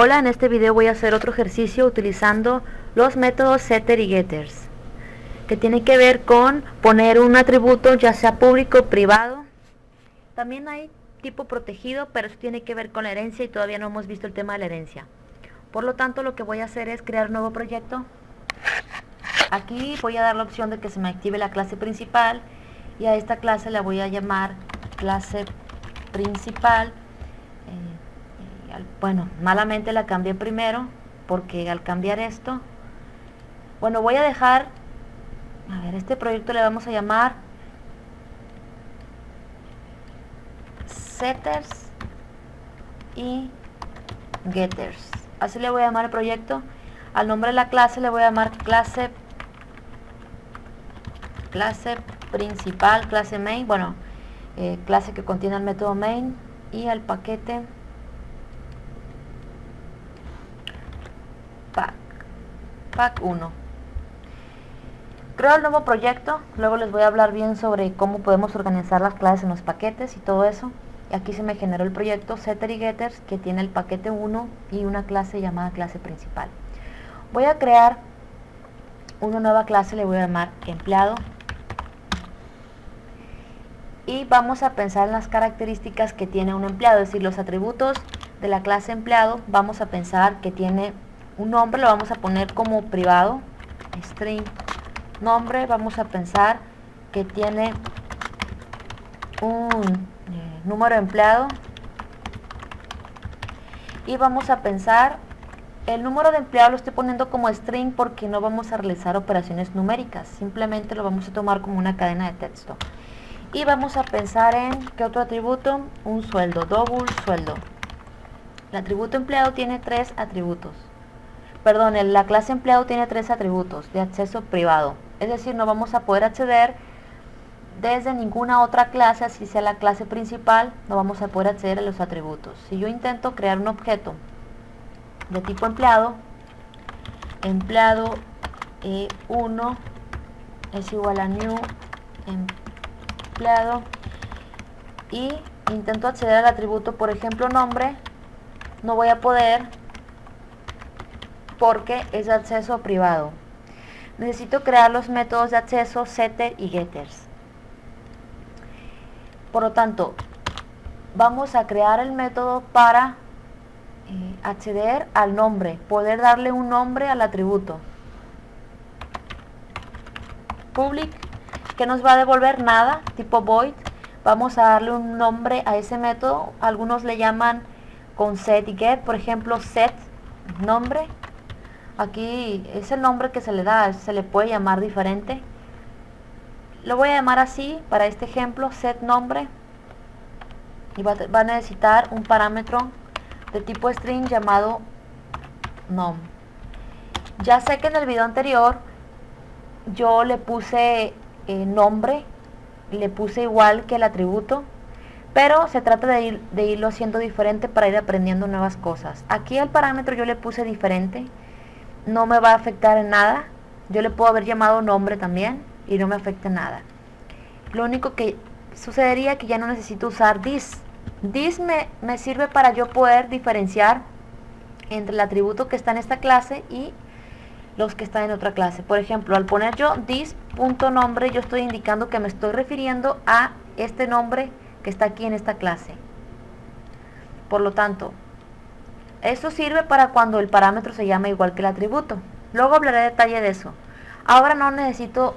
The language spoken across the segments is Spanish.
Hola, en este video voy a hacer otro ejercicio utilizando los métodos setter y getters, que tiene que ver con poner un atributo, ya sea público o privado. También hay tipo protegido, pero eso tiene que ver con la herencia y todavía no hemos visto el tema de la herencia. Por lo tanto, lo que voy a hacer es crear un nuevo proyecto. Aquí voy a dar la opción de que se me active la clase principal y a esta clase la voy a llamar clase principal. Bueno, malamente la cambié primero porque al cambiar esto, bueno, voy a dejar, a ver, este proyecto le vamos a llamar setters y getters. Así le voy a llamar el proyecto. Al nombre de la clase le voy a llamar clase principal, clase main, bueno, clase que contiene el método main, y al paquete pack 1. Creo el nuevo proyecto, luego les voy a hablar bien sobre cómo podemos organizar las clases en los paquetes y todo eso. Y aquí se me generó el proyecto setter y getters, que tiene el paquete 1 y una clase llamada clase principal. Voy a crear una nueva clase, le voy a llamar empleado, y vamos a pensar en las características que tiene un empleado, es decir, los atributos de la clase empleado. Vamos a pensar que tiene un nombre, lo vamos a poner como privado, string nombre. Vamos a pensar que tiene un número de empleado, y vamos a pensar el número de empleado lo estoy poniendo como string porque no vamos a realizar operaciones numéricas, simplemente lo vamos a tomar como una cadena de texto. Y vamos a pensar en ¿qué otro atributo? Un sueldo, double sueldo. El atributo empleado tiene tres atributos. Perdón, la clase empleado tiene tres atributos de acceso privado. Es decir, no vamos a poder acceder desde ninguna otra clase, así sea la clase principal, no vamos a poder acceder a los atributos. Si yo intento crear un objeto de tipo empleado, empleado 1 es igual a new empleado, y intento acceder al atributo, por ejemplo nombre, no voy a poder porque es de acceso privado. Necesito crear los métodos de acceso setter y getters. Por lo tanto, vamos a crear el método para acceder al nombre, poder darle un nombre al atributo. Public, que nos va a devolver nada, tipo void. Vamos a darle un nombre a ese método. Algunos le llaman con set y get, por ejemplo set nombre. Aquí es el nombre que se le da, se le puede llamar diferente. Lo voy a llamar así para este ejemplo, set nombre, y va a necesitar un parámetro de tipo string llamado nom. Ya sé que en el video anterior yo le puse nombre, le puse igual que el atributo, pero se trata de irlo haciendo diferente para ir aprendiendo nuevas cosas. Aquí el parámetro yo le puse diferente, no me va a afectar en nada. Yo le puedo haber llamado nombre también y no me afecta en nada. Lo único que sucedería es que ya no necesito usar this. This me sirve para yo poder diferenciar entre el atributo que está en esta clase y los que están en otra clase. Por ejemplo, al poner yo this.nombre, yo estoy indicando que me estoy refiriendo a este nombre que está aquí en esta clase. Por lo tanto, esto sirve para cuando el parámetro se llama igual que el atributo. Luego hablaré de detalle de eso. Ahora no necesito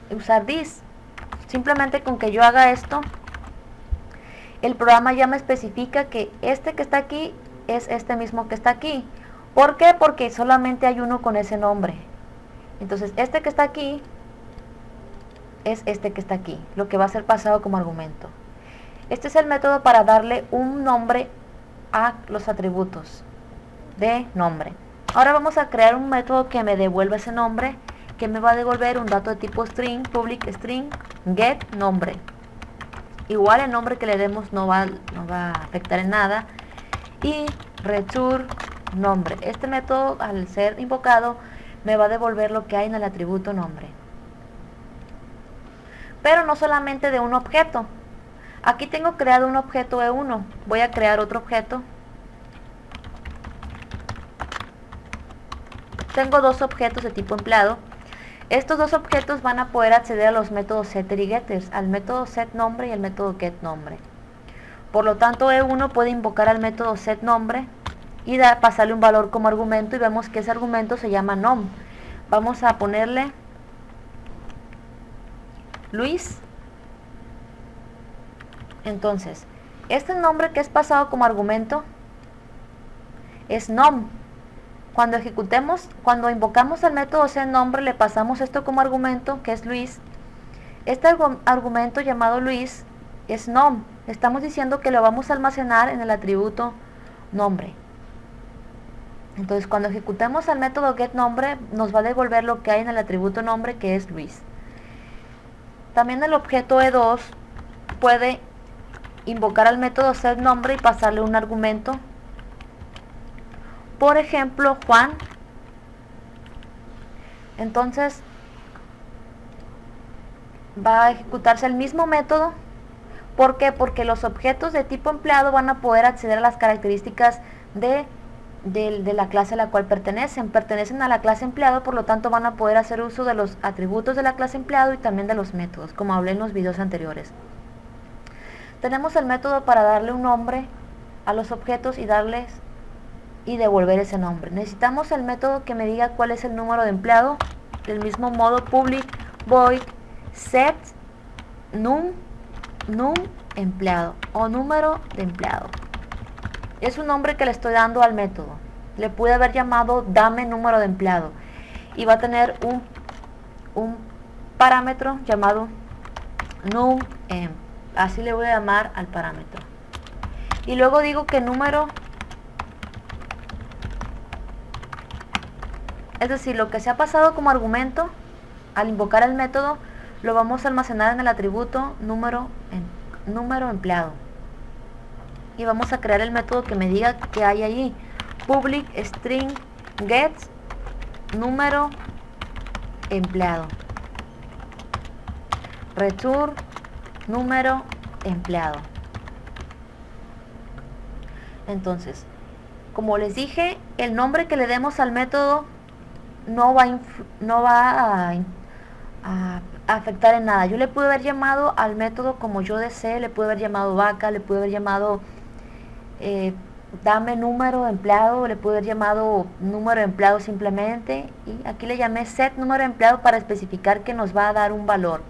usar this. Simplemente con que yo haga esto, el programa ya me especifica que este que está aquí es este mismo que está aquí. ¿Por qué? Porque solamente hay uno con ese nombre. Entonces este que está aquí es este que está aquí, lo que va a ser pasado como argumento. Este es el método para darle un nombre a los atributos de nombre. Ahora vamos a crear un método que me devuelva ese nombre, que me va a devolver un dato de tipo string, public string, get nombre. Igual el nombre que le demos no va a afectar en nada, y return nombre. Este método, al ser invocado, me va a devolver lo que hay en el atributo nombre, pero no solamente de un objeto. Aquí tengo creado un objeto E1, voy a crear otro objeto tengo dos objetos de tipo empleado. Estos dos objetos van a poder acceder a los métodos setter y getters, al método setNombre y el método getNombre. Por lo tanto, E1 puede invocar al método setNombre y pasarle un valor como argumento, y vemos que ese argumento se llama nom. Vamos a ponerle Luis. Entonces, este nombre que es pasado como argumento es nom. Cuando invocamos al método setNombre, le pasamos esto como argumento, que es Luis. Este argumento llamado Luis es nom. Estamos diciendo que lo vamos a almacenar en el atributo nombre. Entonces, cuando ejecutemos al método getNombre, nos va a devolver lo que hay en el atributo nombre, que es Luis. También el objeto E2 puede invocar al método setNombre y pasarle un argumento. Por ejemplo, Juan. Entonces va a ejecutarse el mismo método. ¿Por qué? Porque los objetos de tipo empleado van a poder acceder a las características de la clase a la cual pertenecen a la clase empleado, por lo tanto van a poder hacer uso de los atributos de la clase empleado y también de los métodos, como hablé en los videos anteriores. Tenemos el método para darle un nombre a los objetos y devolver ese nombre. Necesitamos el método que me diga cuál es el número de empleado. Del mismo modo, public void set num empleado o número de empleado. Es un nombre que le estoy dando al método. Le pude haber llamado dame número de empleado y va a tener un parámetro llamado num así le voy a llamar al parámetro, y luego digo que número, es decir, lo que se ha pasado como argumento al invocar el método lo vamos a almacenar en el atributo número empleado, y vamos a crear el método que me diga que hay allí. Public string get número empleado, return número empleado. Entonces, como les dije, el nombre que le demos al método no va a afectar en nada. Yo le pude haber llamado al método como yo desee, le pude haber llamado vaca, le pude haber llamado dame número de empleado, le pude haber llamado número de empleado simplemente, y aquí le llamé set número de empleado para especificar que nos va a dar un valor.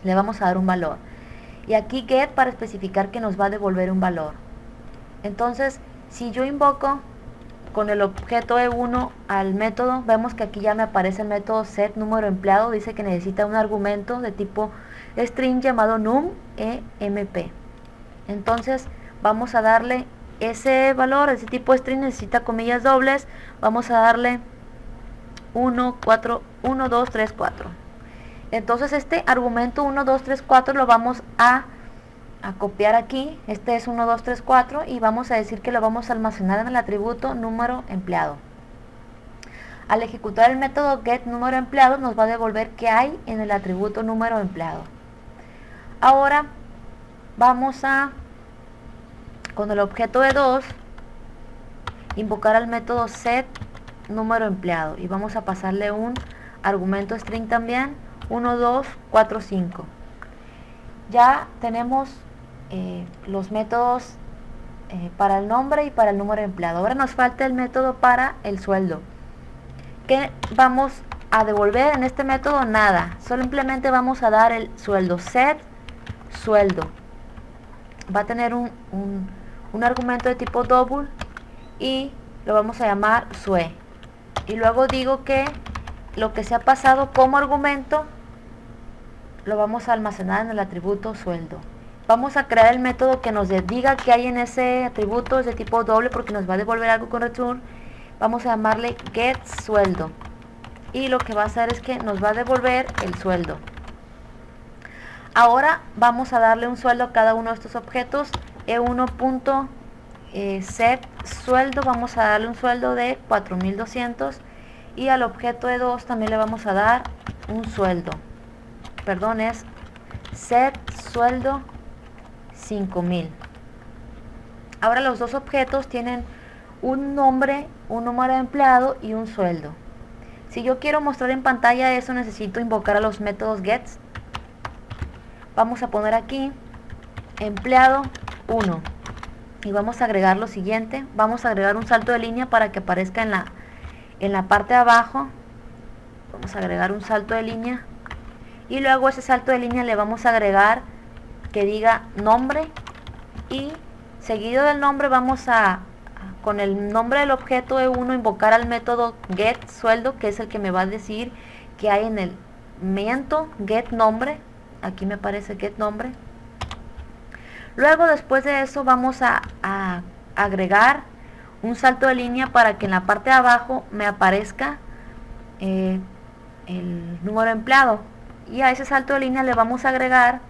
Le vamos a dar un valor. Y aquí get para especificar que nos va a devolver un valor. Entonces, si yo invoco con el objeto E1 al método, vemos que aquí ya me aparece el método set número empleado. Dice que necesita un argumento de tipo string llamado num-emp. Entonces vamos a darle ese valor, ese tipo string necesita comillas dobles. Vamos a darle 1, 2, 3, 4. Entonces este argumento 1, 2, 3, 4 lo vamos a copiar aquí. Este es 1, 2, 3, 4 y vamos a decir que lo vamos a almacenar en el atributo número empleado. Al ejecutar el método get número empleado nos va a devolver qué hay en el atributo número empleado. Ahora vamos a, con el objeto E2, invocar al método set número empleado y vamos a pasarle un argumento string también, 1, 2, 4, 5. Ya tenemos los métodos para el nombre y para el número de empleado. Ahora nos falta el método para el sueldo. ¿Qué vamos a devolver en este método? Nada, simplemente vamos a dar el sueldo, set sueldo. Va a tener un argumento de tipo double y lo vamos a llamar sue. Y luego digo que lo que se ha pasado como argumento lo vamos a almacenar en el atributo sueldo. Vamos a crear el método que nos diga que hay en ese atributo, es de tipo doble porque nos va a devolver algo con return. Vamos a llamarle get sueldo y lo que va a hacer es que nos va a devolver el sueldo. Ahora vamos a darle un sueldo a cada uno de estos objetos. E1.set sueldo, vamos a darle un sueldo de 4200 y al objeto E2 también le vamos a dar un sueldo. Perdón, es set sueldo 5000. Ahora los dos objetos tienen un nombre, un número de empleado y un sueldo. Si yo quiero mostrar en pantalla eso, necesito invocar a los métodos gets. Vamos a poner aquí empleado 1 y vamos a agregar lo siguiente. Vamos a agregar un salto de línea para que aparezca en la parte de abajo. Vamos a agregar un salto de línea y luego ese salto de línea le vamos a agregar que diga nombre, y seguido del nombre vamos a con el nombre del objeto E1 invocar al método get sueldo, que es el que me va a decir que hay en el get nombre. Aquí me aparece get nombre. Luego, después de eso, vamos a agregar un salto de línea para que en la parte de abajo me aparezca el número de empleado, y a ese salto de línea le vamos a agregar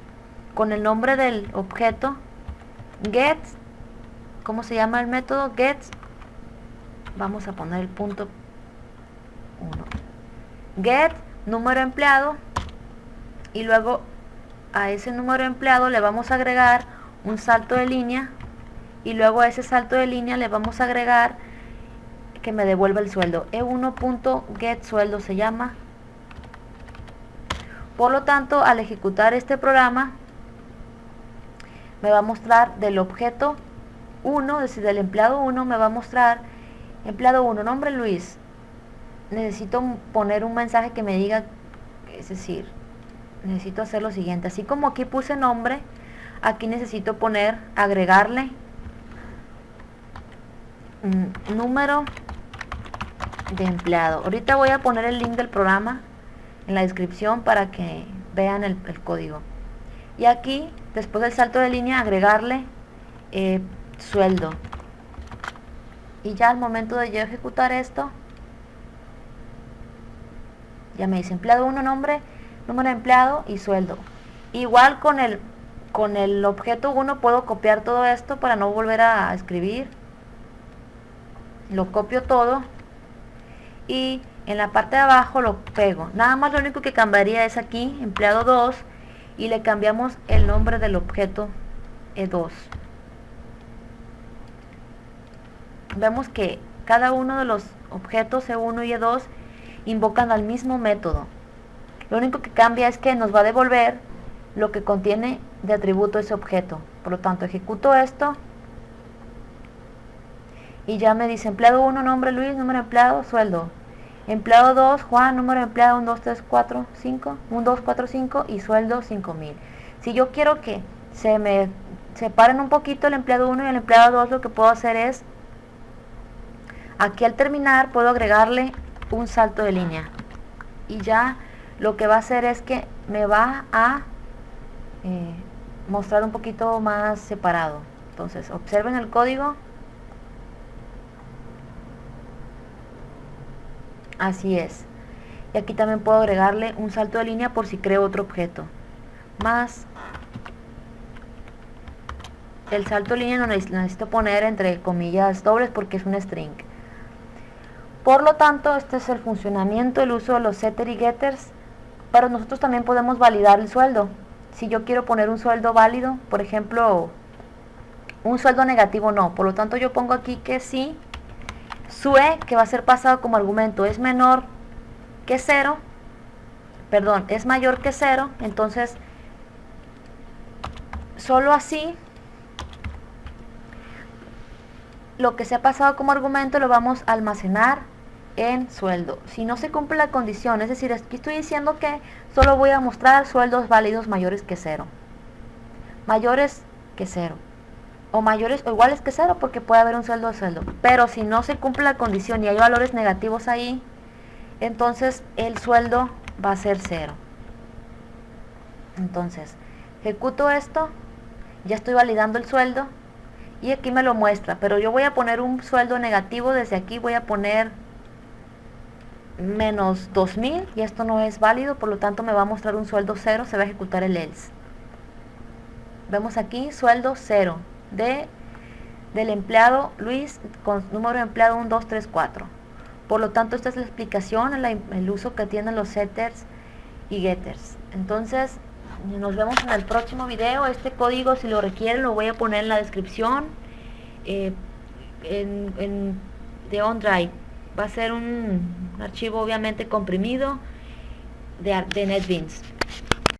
con el nombre del objeto get. ¿Cómo se llama el método? Get. Vamos a poner el punto 1. Get número de empleado, y luego a ese número de empleado le vamos a agregar un salto de línea, y luego a ese salto de línea le vamos a agregar que me devuelva el sueldo. E1.get sueldo se llama. Por lo tanto, al ejecutar este programa me va a mostrar del objeto 1, es decir, del empleado 1, me va a mostrar empleado 1, nombre Luis. Necesito poner un mensaje que me diga, es decir, necesito hacer lo siguiente. Así como aquí puse nombre, aquí necesito poner, agregarle número de empleado. Ahorita voy a poner el link del programa en la descripción para que vean el código. Y aquí, después del salto de línea, agregarle sueldo. Y ya al momento de yo ejecutar esto, ya me dice empleado 1, nombre, número de empleado y sueldo. Igual con el objeto 1 puedo copiar todo esto para no volver a escribir. Lo copio todo y en la parte de abajo lo pego. Nada más lo único que cambiaría es aquí, empleado 2, y le cambiamos el nombre del objeto E2. Vemos que cada uno de los objetos E1 y E2 invocan al mismo método. Lo único que cambia es que nos va a devolver lo que contiene de atributo ese objeto. Por lo tanto, ejecuto esto y ya me dice empleado 1, nombre Luis, número de empleado, sueldo. Empleado 2, Juan, número de empleado 1, 2, 3, 4, 5, 1, 2, 4, 5 y sueldo 5,000. Si yo quiero que se me separen un poquito el empleado 1 y el empleado 2, lo que puedo hacer es, aquí al terminar puedo agregarle un salto de línea, y ya lo que va a hacer es que me va a mostrar un poquito más separado. Entonces observen el código. Así es. Y aquí también puedo agregarle un salto de línea por si creo otro objeto. Más el salto de línea lo necesito poner entre comillas dobles porque es un string. Por lo tanto, este es el funcionamiento, el uso de los setter y getters. Pero nosotros también podemos validar el sueldo. Si yo quiero poner un sueldo válido, por ejemplo, un sueldo negativo no. Por lo tanto, yo pongo aquí que sí, SUE, que va a ser pasado como argumento, es menor que 0, perdón, es mayor que 0, entonces solo así lo que se ha pasado como argumento lo vamos a almacenar en sueldo. Si no se cumple la condición, es decir, aquí estoy diciendo que solo voy a mostrar sueldos válidos mayores que 0, mayores que 0, o mayores o iguales que 0, porque puede haber un sueldo de sueldo. Pero si no se cumple la condición y hay valores negativos ahí, entonces el sueldo va a ser 0. Entonces ejecuto esto, ya estoy validando el sueldo y aquí me lo muestra, pero yo voy a poner un sueldo negativo. Desde aquí voy a poner menos 2000 y esto no es válido, por lo tanto me va a mostrar un sueldo 0, se va a ejecutar el else. Vemos aquí sueldo 0 del empleado Luis con número de empleado 1, 2, 3, 4. Por lo tanto, esta es la explicación, el uso que tienen los setters y getters. Entonces, nos vemos en el próximo video. Este código, si lo requieren, lo voy a poner en la descripción. de OneDrive. Va a ser un archivo obviamente comprimido de NetBeans.